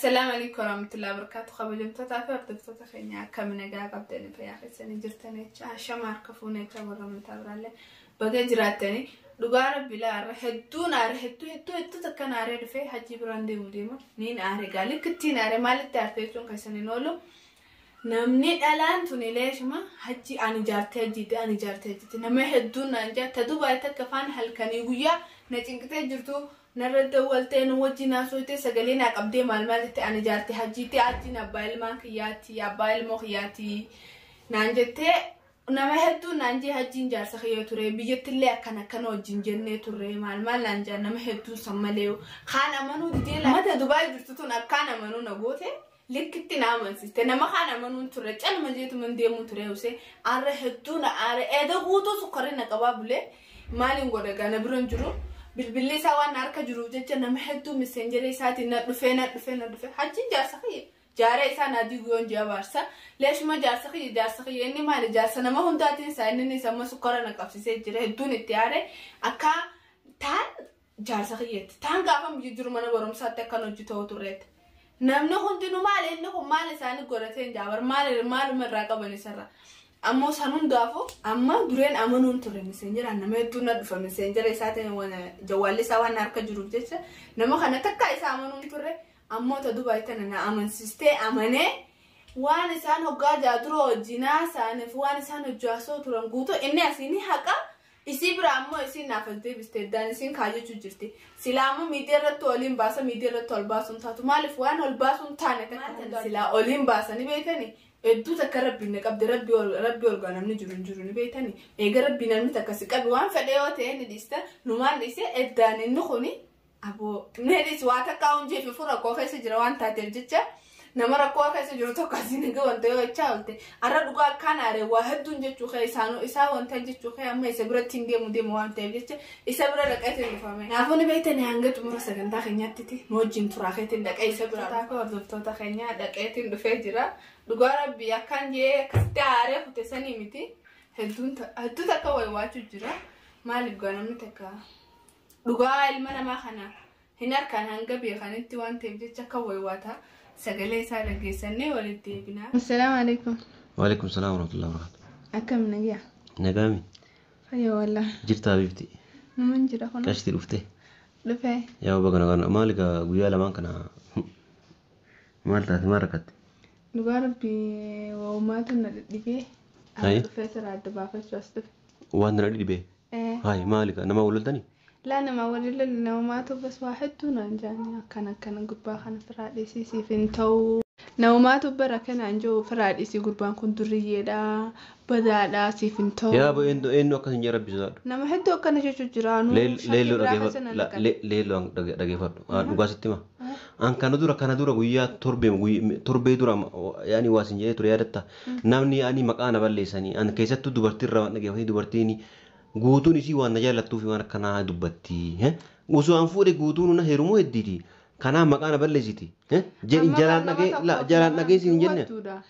السلام عليكم ورحمة الله وبركاته. خبرت تتعرف دكتور خينيا كم نجا قبضني في آخر سنة جرتني شمار كفوني تبرر من تبرله بقى جراتني لقارة بلا رحدون هدو تكن عارف في حجي براندي مديمة نين عارف قال كتير عارف مالك تعرفون كيسني نقوله نمني الآن توني ليش ما حجي أنا جارتي جدي نما هدون أنجا تدوبا يتكفان هل كان يقويا نتيجة جرتو نرد والتين وجينا صوتي سجلينا قبدي معلومات أنا جارتي حجيتي عتينا بايل مانكياتي أبايل مخياتي نانجتي نما هدون نانجي حجين جار سخيو تري بيجت اللي كانوا جنجنة تري معلومات نانجا نما هدون سماليو خان أمانو ديلا ما تدوبا جرتو نكان أمانو نبوته لكتي نامن سيستي نما خان أمانو تري أنا مجيت من ديمو تري وسي أره هدون أره إذا قوتو سكرنا كبابله مالين قدر كان برنجرو بالبلي سوا نارك جروب جت نمحدو مسنجر ساعتي ندفنا حجين جارسخي جاري إنسان نادي يقول جوارسا ليش ما جارسخي إني ما رجارسنا ما هم داتين ساينني سما سكرنا كافي سجره دون التياره أكا تان جارسخي تان قافم يجرو منا برام ساعته كانوا جتوا توريت نمنا هندي نمال إنه مال ساني قرتين جوار مال من راكب بنيسرا أما سانون دافو أما درين أمانون ترى مسنجر أنا ما يدونا دفع مسنجر إساتين وانا جوالي سوا نارك جروب جالسة نما خنا تكا إسا أمانون ترى أما تدو بايتنا أنا أمان سيستي أمانة وانا سانو قاعد أدرو جناس أنا فوانا سانو جاسو ترى نقطو إني أسيني حكا إسي برامو إسي نافذتي بستدان إسين كاجو تجرتي سلامو ميدير تولين باسا ميدير تول باسون تاتو مالي فوان الباسون تاني تكا سلا أولين باسا نبيتني إدو تكرب بينك عبد ربي والغنم نجرون بيتني إيجار بينا متكسك أبي وان فديوته نديستا نمان ديسه إداني نخوني أبو نديس واتا كاون جي في فرق كوفي سجروان تاترجتة نمر كوفي سجرو تكاسين جوان تيو إتشالته أرد قال كان أره واحد دنجة شوخي سانو إسا وان تنجة شوخي أما يسبرة تيندي مودي موان تيجتة يسبرة لك أتى الفامي نافوني بيتني عنك تمر سكن تاخنيات تتي موجين تراخيت لك أي سبرة تاكو أرض تاخنيات لك أتى الفجرة لقارا بياكان جي كستعارة كتساني متي هدو تكا ويواتو جرا ما لبقانا متكا لقارا المنا ما خنا هنار كان هنگا بيخانتي وان تبجي تكا ويواتا سقلي سارة جيساني ولدي بنا. السلام عليكم. وعليكم السلام ورحمة الله وبركاته. أكم نجيا. نجامي. أيوة والله. جرت حبيبتي. من جرا خنا. كاشتي رفته. رفاه. يا بابا كنا مالك قويا لما كنا مالتها مركت. لقارب بي وماتنا دبي. أي. فسر عاد بافش واسطة. وانا ردي به. إيه. هاي مالك أنا ما ولدتني. لا أنا ما ولد لنا ماتوا بس واحد تونا جاني كان قربان خنا فرادي سي فينتو نوماتو برا كان عنجو فرادي سي قربان كنت ريدا بدأ سي فينتو يا أبو إنه كان يرب بزاد نما حدو كان شو جرانو ليلو دقيفة نقاستي ما أن كان دورا قويا تربي دورا يعني واسنجي تريادتا نامني أني مكان بالليساني أن كيسات دبرتي الروان نجيفني دبرتيني قوتون يسي وانا جالة توفي وانا كنا دبتي ها وسو أنفوري قوتون نهيرمو يديتي كنا مكان بلزيتي ها جالان نجي سينجنة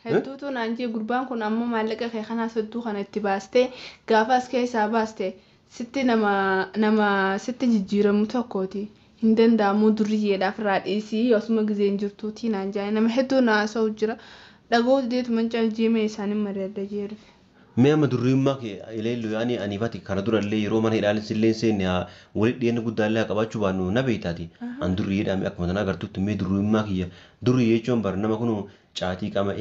هدوتو نانجي قربان كنا أمم مالك خي خنا سدو خنا اتباستي غافاس كيسا باستي ستي نما ستي جيجيرا متوكوتي هندن دامو دريه دا فراد إيسي يوسما غزين جرتوتي نانجاي نما هدو ناسو جرا دغو ديت منجال جيمي ساني مريد جيرف ما مدريم كي إلى يعني أني فاتي كنا دور اللي رومان هيرال سلين سين ولد دين قد الله كبار شبانو نبيتاتي عن دريه دام أكملنا قرتو تمي دريم كي دريه يوم برنا ما كنوا شاتي كما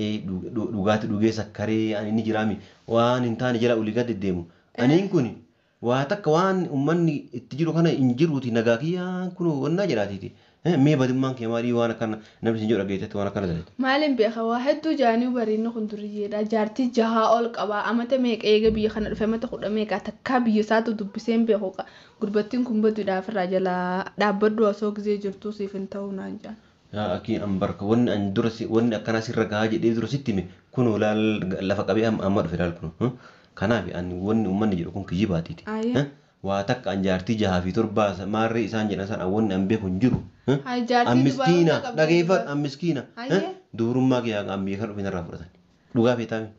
دوغات سكري أني نجرامي وان إنتان جلا أوليكات الدمو أني إنكوني واتك وان أمني تجرو كنا إنجروتي نجاكيا كنوا ونجراتي مي بدمان كماري وانا كان نفس الجو رجعت وانا كان ذلك معلم بيخا واحد دو جاني وبرينو كندوريه دا جارتي جها أولك أبا أما تميك إيجا بيخنا فما تقول أميك أتكاب يساتو دبسين بيخوكا قربتين كم بدو دا فرجة لا دا بدو أسوق زي جرتو سيفن تاو نانجا يا أكيد أمبارك ون أن درسي ون كان سير رجاج دي درسي تيمي كنوا لا لفق أبي أمر في الكنوا كنا في أن ون ومن يجركم كجيباتي واتك أن جارتي جها في تربة ماري إنسان جنسان أون أمبي كنجرو أمسكينة دقيفة أمسكينة دورم ما كي أمبي خرب من الرافرة دوغا في تامي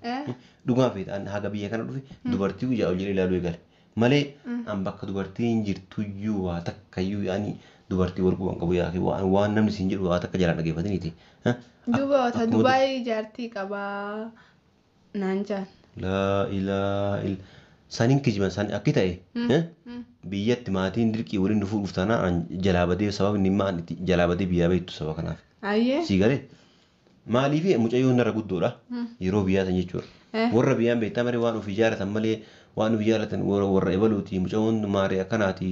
دوغا في أن هذا بيه كان روفي دوبرتي وجا أولي لا لوي قال مالي أم بك دوبرتي إنجر تيجو واتك كيو يعني dubartii warquu qabu yaa waan namni siin jedhu waan akka jalaan dhageeffataniiti. Duba wata Dubaay jaartii qabaa naan jaan. La ilaa saniin kijiban san akki ta'e biyyatti maatiin dirqii waliin dhufuu dhuftaana jalaa badee sababa inni maan jalaa badee biyyaa beektu sababa kanaaf. Ayyee. Sii galee maaliif mucayyoo narra guddoodha yeroo biyyaa san jechuudha. Warra biyyaan beektaa malee waan ofii jaallatan malee waan ofii jaallatan warra ebaluuti mucayyoon maaree akkanaati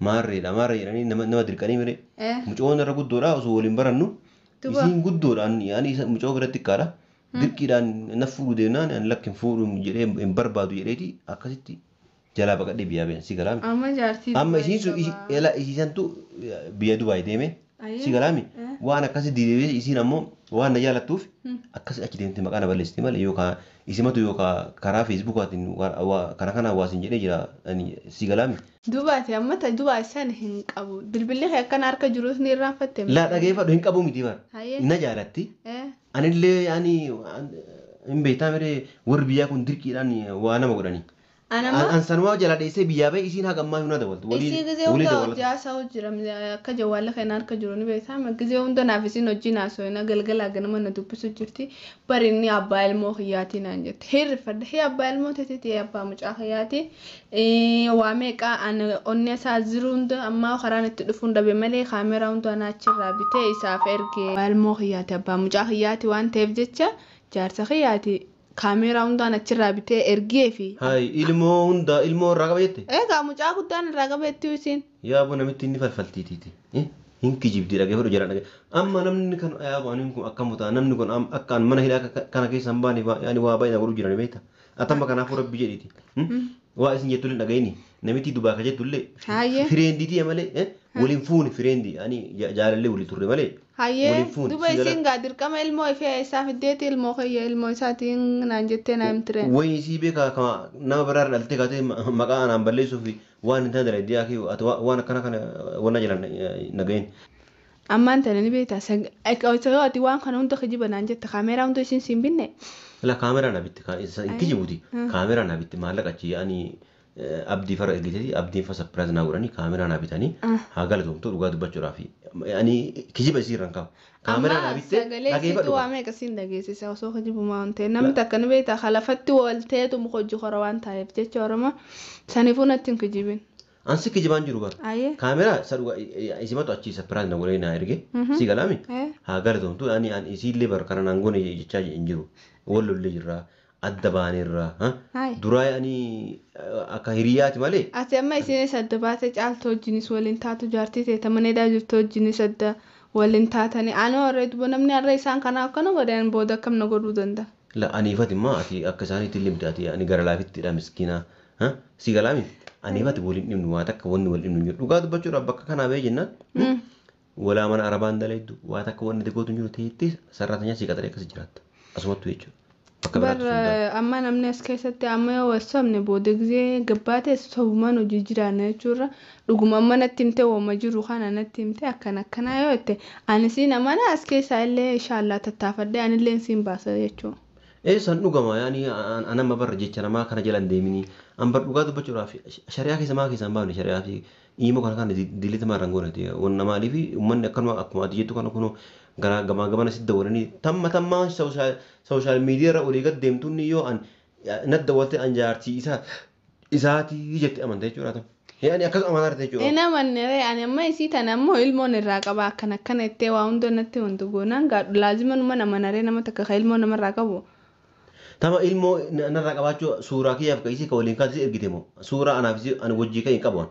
maarreedha maarree jedhanii nama dirqanii mire mucayyoon narra guddoodha osoo waliin barannu isiin guddoodhaan yaani mucayyoo biratti xiqqaadha. Dirqiidhaan na fuudhu deemnaan ani lakkin fuudhu jedhee hin barbaadu jedheeti akkasitti jalaa baqadhee biyyaa beekan si galaami. Amma jaartii. Amma isiisantu biyya Dubaay deeme si galaami waan akkasi diidee isiin ammoo waan na jaalattuuf akkas achi deemte maqaa na balleessite malee yookaan isimatu yookaan karaa feesbuukaatiin kana hawaasiin jedhee jira si galaami. Dubaati amma ta'e Dubaay san hin qabu bilbilli akkan harka jirus ni irraanfatte. Laa dhageeffadhu hin qabu miti bara. Na jaalatti. Anillee yaani hin beektaa miree warri biyyaa kun dirqiidhaan waa nama godhani. Ansanumaa jala dheessee biyyaa ba'e isiin haga ammaa hunda dabaltu. Isii gizee hunda jaasaa jira akka jawwaala kana harka jiru ni beektaa gizee hunda naaf isiin hojii naasoo galgala ganama na dubbisu jirti bari inni abbaa ilmoo hiyyaatii naan jette hirrifadha hee abbaa ilmoo teetii abbaa mucaa hiyyaatii waa meeqaa onni isaa jiru hunda ammaa karaan itti dhufu hunda malee kaameraa hunda naachirraa bitee isaaf ergee abbaa ilmoo hiyyaati abbaa mucaa hiyyaati waan ta'eef jecha jaarsa hiyyaati. Kaameraa hundaan achirraa bitee ergee fi. Hayi ilmoo hunda ilmoo irraa qaba jette. Egaa mucaa guddaan irraa qaba jettee isiin. Yaa bu namitti inni falfaltiitiiti. Hin kijibdii dhageeffadhu jedhan dhagee. Amma namni kan yaabu ani kun akkam ta'a namni kun akkaan mana hidhaa kana keessa hin baane yaani waa baay'ina godhuu jiran beekta. Atamma kanaafuu rabbi jedhiiti. Waa isin jettu illee dhagayini namitti dubaa ka jettu illee. Fireendiitii malee waliin fuuni fireendi ani jaalallee walii turre malee. Hayyee duba isiin gaa dirqama ilmoo ifee isaaf iddeetti ilmoo kiyya ilmoo isaatiin naan jettee naa himtireen. Wayii isii beekaa nama biraarra dhaltee kaatee maqaa anaan balleessuuf waan hin taane dalagaa kee waan akkana kana wanna jiran nagayin. Ammaan tana ni beektaa ati waan kana hunda kijiba naan jette kaameraa hunda isiin siin binne. La kaameraa na bitti kijibuuti kaameraa na bitti maallaqa achi ani abdii farra ergitee abdiin fa sapiraaz naa godhanii kaameraa naa bitanii haa galatoomtu dhugaa dubbachuudhaaf ani kijiba isiirran qabu. Kaameraa naa bittee dhageeffadhu. Waa meeqa siin dhageessisa osoo kijibumaa waan ta'e namni takka ni beektaa kalafatti walteetu muka hojii hora waan ta'eef jecha oroma saniifuu natti hin kijibin. Ansi kijibaan jiru bara. Kaameraa sadhugaa isimatu achi sapiraaz na godhanii naa erge si galaami haa galatoomtu ani isiillee bara kana naan goone jechaa hin jiru wallollee jirraa. Adda baanirraa duraa ani akka hiriyaati malee. Ati amma isinis adda baatee caaltu wajjinis waliin taatu jaartii ta'e tamaneedhaa jirtu wajjinis adda waliin taatanii ani warree duba namni har'a isaan kana akkana godhan booda akkam na godhuu danda'a. La aniifati immoo ati akka isaaniitti limte ati ani gara laafittidha miskiinaa si galaami aniifati waliin dhimnu waa takka wanni wal dhimnu jiru dhugaa dubbachuudhaaf bakka kanaa ba'ee jennaan walaa mana arabaan daleeddu waa takka wanni xiqqootu jiru ta'etti sararatanyaa si qaxaree akkasii jiraatta asumattu jechuudha. Amma namni as keessatti amma yoo wasamne booda gizee gabbaatee sobumaan hojii jiraanna jechuudha. Dhuguma amma natti himte wooma jiru kana natti himte akkana yoo jette anisiin amana as keessaa illee inshaallah tattaafadhee anillee siin baasa jechuudha. San dhugama yaani anamma barra jecha namaa kana jalan deemini an bar dhugaa dubbachuudhaaf shari'aa keessa maa keessa hin baafne shari'aa fi hiima kana dilita maarraan goonati wanna maalii fi uummanni akkuma ati jettu kana kunoo gamaa gamana sitti dabalanii tamma sooshaal miidiyaa irra olii gad deemtuun yoo an nadda walte an jaartii isaatii jetti amanta jechuudha. Yaani akkas amanaa jechuudha. Ina mannere ani amma isii tana ammoo ilmoon irraa qaba akkana ittee waa hunda natti wantu goonaan gaadhu laazima numa nama naree nama takka ilmoo namarraa qabu. Tama ilmoo narraa qabaachuu suuraa kiyyaaf ka isii ka waliin kaasii ergite moo suuraa anaaf isii ani wajjii kan hin qabu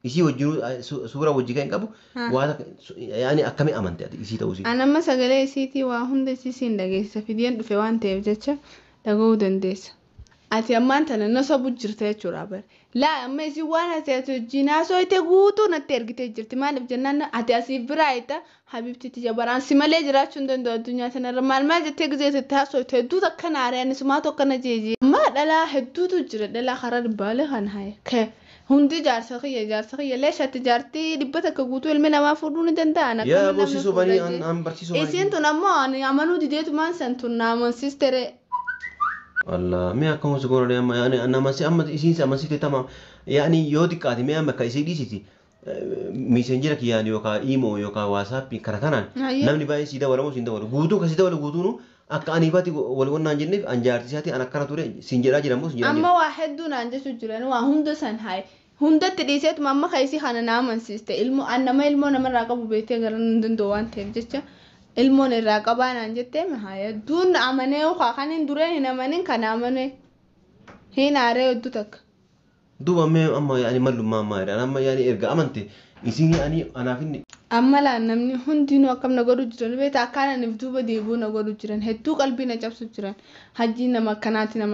isii wajjin suuraa wajjii kan hin qabu waa yaani akkamii amante ati isii ta'uu isii. Ani amma sagalee isiitii waa hunda isiin dhageessisa fideen dhufe waan ta'eef jecha dhaga'uu dandeessa. Ati ammaan tana na sobu jirta jechuudha bare. Laa amma isii waan ati wajjin haasofte guutuu natti ergitee jirti maaliif jennaan ati asii biraa itti habibtitti jabaraan si malee jiraachuu hin danda'u addunyaa sanarra maal jettee gizeetti haasofte hedduutu akka naaree ani sumaatu akkana jeeji. Amma dhalaa hedduutu jira dhalaa karaa dhibbaalee kan haye. Hundi jaarsa kiyya leeshatti jaartii dhibbata akka guutuu ilmi namaa fuudhuu ni danda'an. Yaa barsiisuu banii an barsiisuu banii. Isiin tun ammoo amanuu dideetumaan san tun naamansiistere. Allah me akkam osoo goonee amma yaani nama si amma isiin si amma si tama yaani yoo xiqqaate me amma ka isii dhiisiti messenger kiyaan yookaan imo yookaan whatsapp kana kanaan namni baay'ee si dawalamu si dawalu guutuu kasi dawalu guutuunu akka aniifati wal wannaan jenneef anjaartisaati an akkana ture siin jedhaa jiramu siin jedhaa amma waa hedduu naan jechu jiran waa hunda san haay hundatti dhiiseetuma amma kaysii kana naamansiiste ilmoo annama ilmoo namarraa qabu beektee garan hin danda'u waan ta'eef jecha ilmoon irraa qabaa naan jettee haa hedduun amanee kan hin dureen hin amanin kan amanee hin aaree hedduu takka. duuba mee amma yaani mallummaa ammaa jedhan amma yaani erga amante isin yaani anaaf inni amma laan namni hundinuu akkam na godhu jiran beeta akkaananiif duuba deebuu na godhu jiran hedduu qalbii na cabsu jiran hajji nama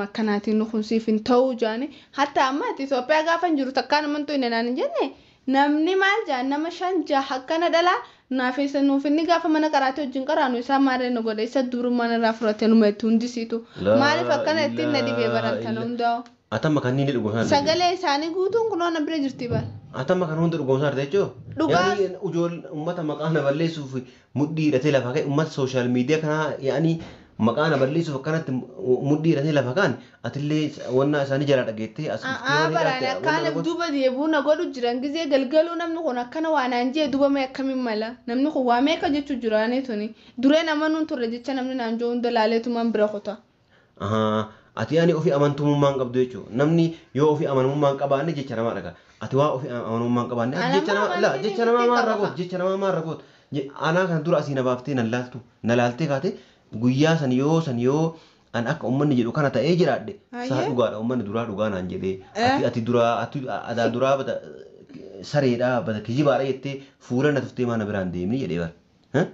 akkanaati nu kunsiif hin ta'uu jaani hatta amma Itoophiyaa gaafa hin jiru takkaan amantuu hin naan jenne namni maal jaan nama 5 6 akkana dhalaa naafisa nuuf inni gaafa mana qaraatee wajjin qaraanu isaa maaree na godha isa durummaan irraa fudhatee numa itti hundisiitu maaliif akkana ittiin na dhibee barantan hundaa'u. Atama kan inni dhugoomsaa sagalee isaanii guutuun kun ona bira jirti bal. Atama kan hundi dhugoomsaa jechuun. Yaani ujool uummata maqaa na balleessuuf mudhii hidhatee lafa ka'e uummata sooshaal miidiyaa kanaa yaani maqaa na balleessuuf akkanatti mudhii hidhatee lafa ka'an atillee wannaa isaanii jala dhageettee as. Baraan akkaan duuba deebuu na godhu jiran gizee galgaluu namni kun akkana waan anjee duuba mee akkamiin mala namni kun waa meeqa jechuu jiraanii tuni duree nama nuun turre jecha namni naanjoo hunda laaleetumaan bira kutaa. Ati yaani ofii amantummaan qabdu jechuudha. Namni yoo ofii amanummaan qabaanne jecha namaa dhagaa. Ati waa ofii amanummaan qabaanne jecha namaa maal ragoot. Anaa kan dura asii na baaftee na laaltee kaate guyyaa san yoo an akka uummanni jedhu kana ta'ee jiraadhe saa dhugaadha uummanni duraa dhugaa naan jedhee ati adaa duraa bata sareedhaa bata kijibaadha jettee fuula na tuftee maana biraan deemni jedhee bara.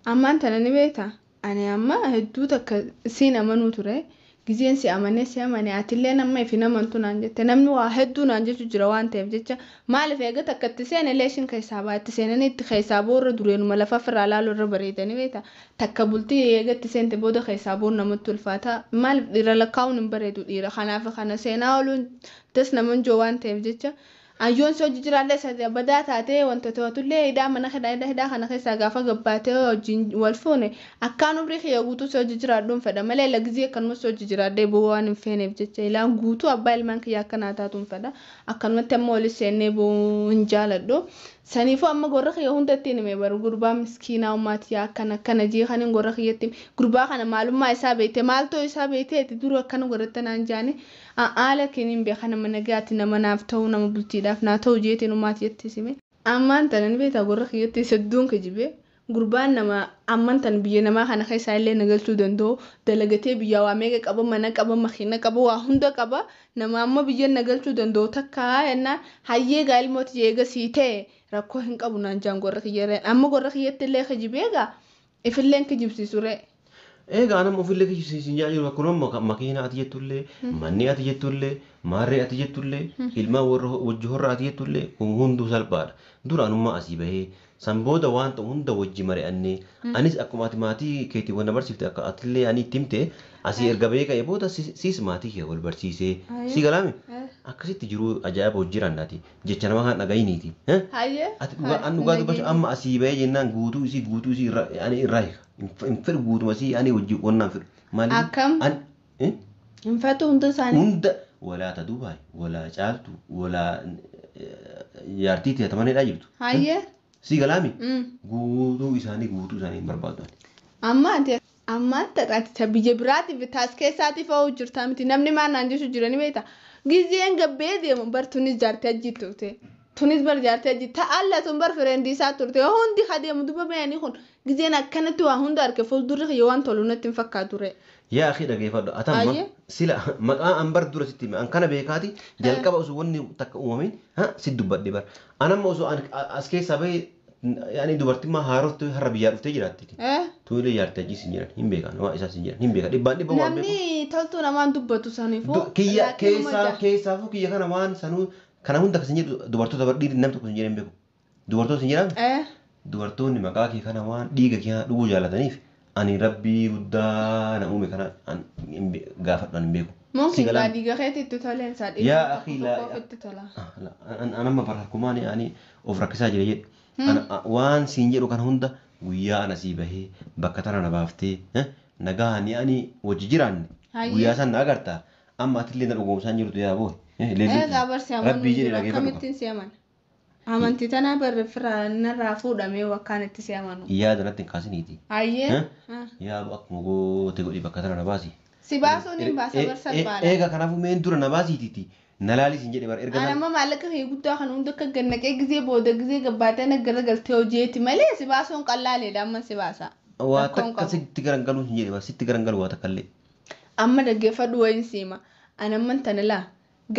Ammaan tana ni beektaa? Ani amma hedduu takka siin amanuu ture. Gizeen si amane atillee nama ifi namantu naan jette namni waa hedduu naan jechu jira waan ta'eef jecha maaliif eega takka itti seene leeshin keessaa baatti seenanii itti keessaa boorra dureenuma lafa firraa laaluu irra bareedanii beektaa takka bultii eega itti seente booda keessaa boor namatti ulfaata maaliif dhiira lakkaa'uun hin bareedu dhiira kanaaf kana seenaa ooluun das naman joo waan ta'eef jecha ayyoon si hojii jiraallee sadii badaa taatee wanta to'atullee hidhaa mana hidhaa kana keessaa gaafa gabbaatee hojiin wal fuune akkaan umrii kiyya guutuu si hojii jiraadhuun fedha malee lagzii akkanuma si hojii jiraadhee bu'uu waan hin feeneef jecha ilaan guutuu abbaa ilmaan kiyya akkanaa taatuun fedha akkanumatti amma olis seennee bu'uu hin jaaladhu saniifuu amma gorra kiyya hunda ittiin himee baru gurbaa miskiinaa ummaatii akkana jee kaniin gorra kiyyatti gurbaa kana maalummaa isaa beekte maaltoo isaa beekteeti duru akkana gorratta naan jaani haala kiniin beekana mana gaati nama naaf ta'uu nama bultiidhaaf naa ta'uu jeetiin ummaatii jettisime ammaan tanan beektaa gorra kiyyatti sedduun kijibee gurbaan nama amman tan biyya namaa kana keessaa illee nagalchuu danda'u dalagatee biyya waa meeqa qaba mana qaba makiina qaba waa hunda qaba nama amma biyya nagalchuu danda'u takka yennaan hayyee gaa ilmooti jeega sii ta'e rakkoo hin qabu naan jaan gorra kiyyareen amma gorra kiyyatti illee kijibeegaa ifilleen kijibsiisure. Egaa nama ofillee kijibsiisin jaajiru akkuma makiina ati jettullee manni ati jettullee maarree ati jettullee ilmaan wajji horra ati jettullee hunduu salphaadha duraanummaa asii bahee san booda waan ta'u hunda wajji mari'annee anis akkuma ati maatii keetii wanna barsiifte akka atillee ani itti himte asii erga bahee ka'e booda siis maatii kee wal barsiisee si galaame akkasitti jiruu ajaa'iba hojjiran naati jecha nama kan dhagayiniiti. Ati dhugaa dubbachuu amma asii bahee jennaan guutuu isii irraa hin fedhu guutuma isii ani wajji wannaan fedhu. Akkam? Hin fedhu hunda isaanii. Hunda walaa ta Dubaay walaa caaltu walaa yaartii ta'atamanidhaa jirtu. Si galaami guutuu isaanii hin barbaadu. Amma taate biyya biraatiif taas keessaatiif hoo jirtaa miti namni maannaan jechu jirani beektaa gizeen gabbee deemu bar tunis jaartee ajjii turte tunis bar jaartee ajjii ta'alla tun bar fireendi isaa turte hundi hadeemu duba beeyanii kun gizeen akkanatti waa hunda arge fuuldurri kiyya waan tolu natti hin fakkaatu. Yaa akhi dhageeffadhu atamma sila maqaa an bar dura sitti an kana beekaati jalqaba osoo wanni takka uumamin si dubbadhe bar anamma osoo as keessaa bahee yaani dubartimmaa haaroftu har'a biyyaa dhuftee jiraatti. Tuulee yaartee ajii sin jiran hin beekan waa isaa sin jiran hin beekan dhibbaan dhibba waan beeku. Namni toltuu namaan dubbatu saniifuu. Kiyya keessaafuu kiyya kana waan sanuu kana hunda akkasiin jedhu dubartoota bar dhiirri nam tokko sin jiran hin beeku. Dubartoota sin jiran? Dubartoonni maqaa kee kana waan dhiiga kee dhuguu jaalataniif ani rabbii guddaa na uume kana gaafadhaan hin beeku. Mungkin dhiiga keetti itti toleen isaa dhiiga. Yaa akhi laa anamma barkumaan ani of rakkisaa jira jedhe. Waan siin jedhu kan hunda guyyaa ana sii bahee bakka tana na baaftee nagaa ni ani wajji jiraanne guyyaa san na agartaa amma atillee na dhugoomsaan jirtu yaa boo. Rabbii jedhe dhageeffatu. Akkamittiin si amana? amantii tana barreeffira narraa fuudhamee wakkaan itti si amanu. Yaada natti hin kaasiniiti. Ayyee. Yaa akkuma goote godhi bakka tana na baasi. Si baasuun hin baasa barsalphaadha. Eega kanaafuu meen dura na baasiitiiti. Na laalis hin jedhe bara erga. Anamma maallaqa kee guddaa kan hunda akka gannaqee gizee booda gizee gabbaatee naggara galtee hojiitti malee si baasuun qallaaleedha amma si baasa. Waa takka sitti garangaluu hin jedhe bara sitti garangalu waa takka illee. Amma dhaggeeffadhu wayin siima. Anamman tana laa.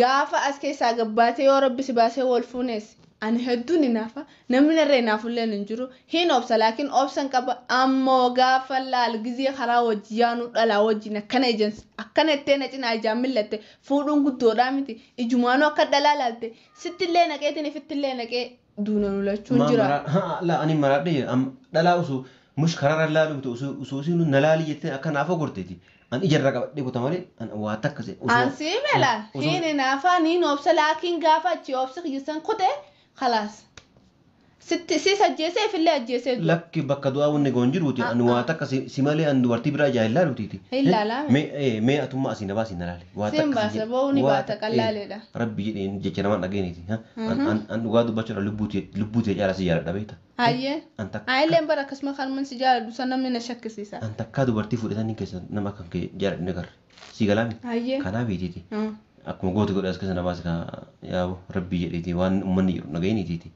Gaafa as keessaa gabbaatee yoo rabbi si baasee wal fuunees. Ani hedduun inaafa namni narree naafullee hin jiru hin obsa laakiin obsan qaba ammoo gaafa laal gizee karaa wajji yaanu dhalaa wajjin akkana ejens akkana ittee na cinaa ijaan millatte fuudhuun guddoodhaa miti ijumaanuu akka dhalaa laalte sittillee naqeetiin ifittillee naqee duuna lulachuun jira. La ani maradhee dhalaa usuu mush karaa laalu miti usuu siin na laali jettee akka naafa gorteeti. An ijarra qabadhee kutaa malee waa takka se. Ansi mela hin inaafa niin obsa laakiin gaafa achi obsa kiyyisan kutee. خلاص ست سجسه في الله جسه لك بكدوا ونجون جروتي أن واتك سمالي أن دوارتي برا جاهلا روتيتي إلا لا ما أتوم أسينا باسينا لالي واتك بس بوني واتك الله لله ربي إن جينا ما نجينيتي ها أن وادو بشر لبوتي على سيارة دبيتا هاي أنت لين برا كسمة خالمن سيجارة دوسنا من الشك سيسا أنت كادو برتي فورتاني كيسا نما كان كي جار نجار سيجالامي كنا بيتيتي Akkuma goote godhe as keessa na baase yaa rabbi jedheeti waan uummanni jiru nagayeeniitiiti.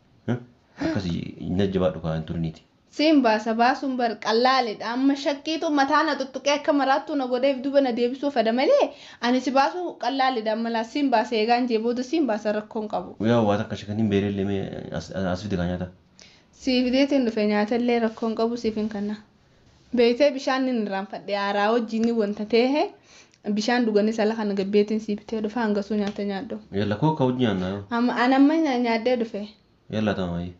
Akkasii najjabaadhu kaa hin turiniiti. Siin baasa baasuun bar qallaaleedha amma shakkiitu mataa na tuttuqee akka maraattu na godheef duba na deebisuu fada malee ani si baasuu qallaaleedha amma laa siin baasa eegaan jee booda siin baasa rakkoon qabu. Yaa waa takka shakaniin beelellee mee as fide kaa nyaata. Siifideetiin dhufe nyaatallee rakkoon qabu siif hin kanna. Beeytee bishaan hin irraanfadhe haaraa wajjin wanta ta'e. Bishaan dhuganii sala kana gabbeetiin siibitee dhufa hangasuu nyaata nyaadhu. Yalla koo ka'u nyaanna. Anamma nyaaddee dhufe. Yalla tamayi.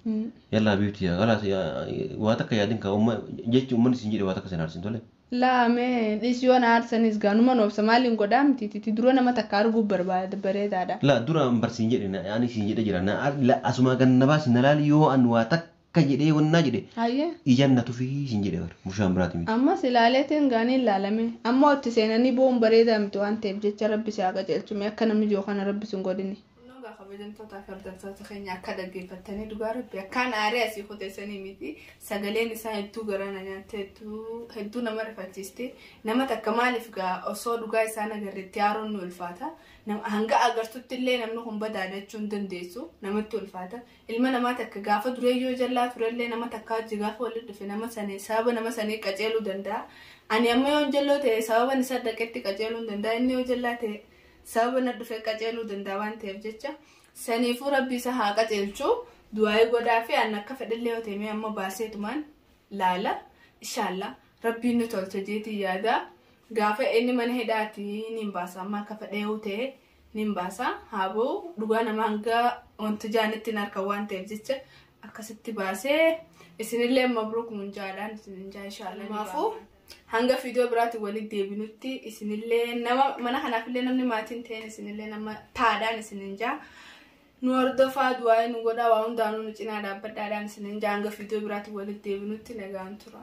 Yalla biifti yaa galas waa takka yaadin ka jechi uummanni siin jedhe waa takka sin aarsin tole. Laa mee dhisiyoon aarsanis gaanuma noobsa maaliin godhaa miti dura nama takka arguu barbaada bareedaadha. Laa dura barsiin jedhe ani siin jedhe jira asuma ganna baasi na laali yoo an waa takka jedhee wannaa jedhe. Ayyee. Ijaan na tufii siin jedhe bara mushaan biraati miti. Amma silaaleetiin gaanii ilaalame amma itti seenanii boon bareedaa miti waan ta'eef jecha rabbi si haa qajeelchume akka namni joo kana rabbi sun godhini. Kabajamtoota fardamtoota keenya akka dhaggeeffattanii dhugaa rabbi akkaan aarii asii qoteessanii miti sagaleen isaa hedduu garana nyaatte hedduu nama rifachiiste nama takka maaliif gaa osoo dhugaa isaan agarreetti haaroon nu ulfaata hanga agartutti illee namni kun badaadachuu hin dandeessu namatti ulfaata ilma namaa takka gaafa dureeyyoo jallaa turellee nama takka hojii gaafa walitti dhufe nama sanii sababa nama sanii qaceeluu danda'a ani amma yoo jalloo ta'e sababan isa dhaqetti qaceeluu hin danda'a inni yoo jallaa ta'e sababa na dhufe qaceeluu danda'a waan ta'eef jecha saniifuu rabbi isa haa qaceelchuu du'aa godhaa fi an akka fedhallee yoo ta'e amma baaseetumaan laala inshallah rabbiin nu tolche jeetii yaada gaafa inni mana hidhaati nin baasa amma akka fedhee yoo ta'e nin baasa haaboo dhugaa nama hanga wanti jaanitti harka waan ta'eef jecha akkasitti baasee isinillee mabruuk munjaadhaan isinillee inshallah maafuu hanga video biraatti walitti deebinutti isinillee nama mana kanaafillee namni maatiin ta'een isinillee nama taadhaan isininjaa nu hordofaa du'aa nu godhaa waa hundaanuu nu cinaa dhaabbadhaadhaan isininjaa hanga video biraatti walitti deebinutti nagaan tura.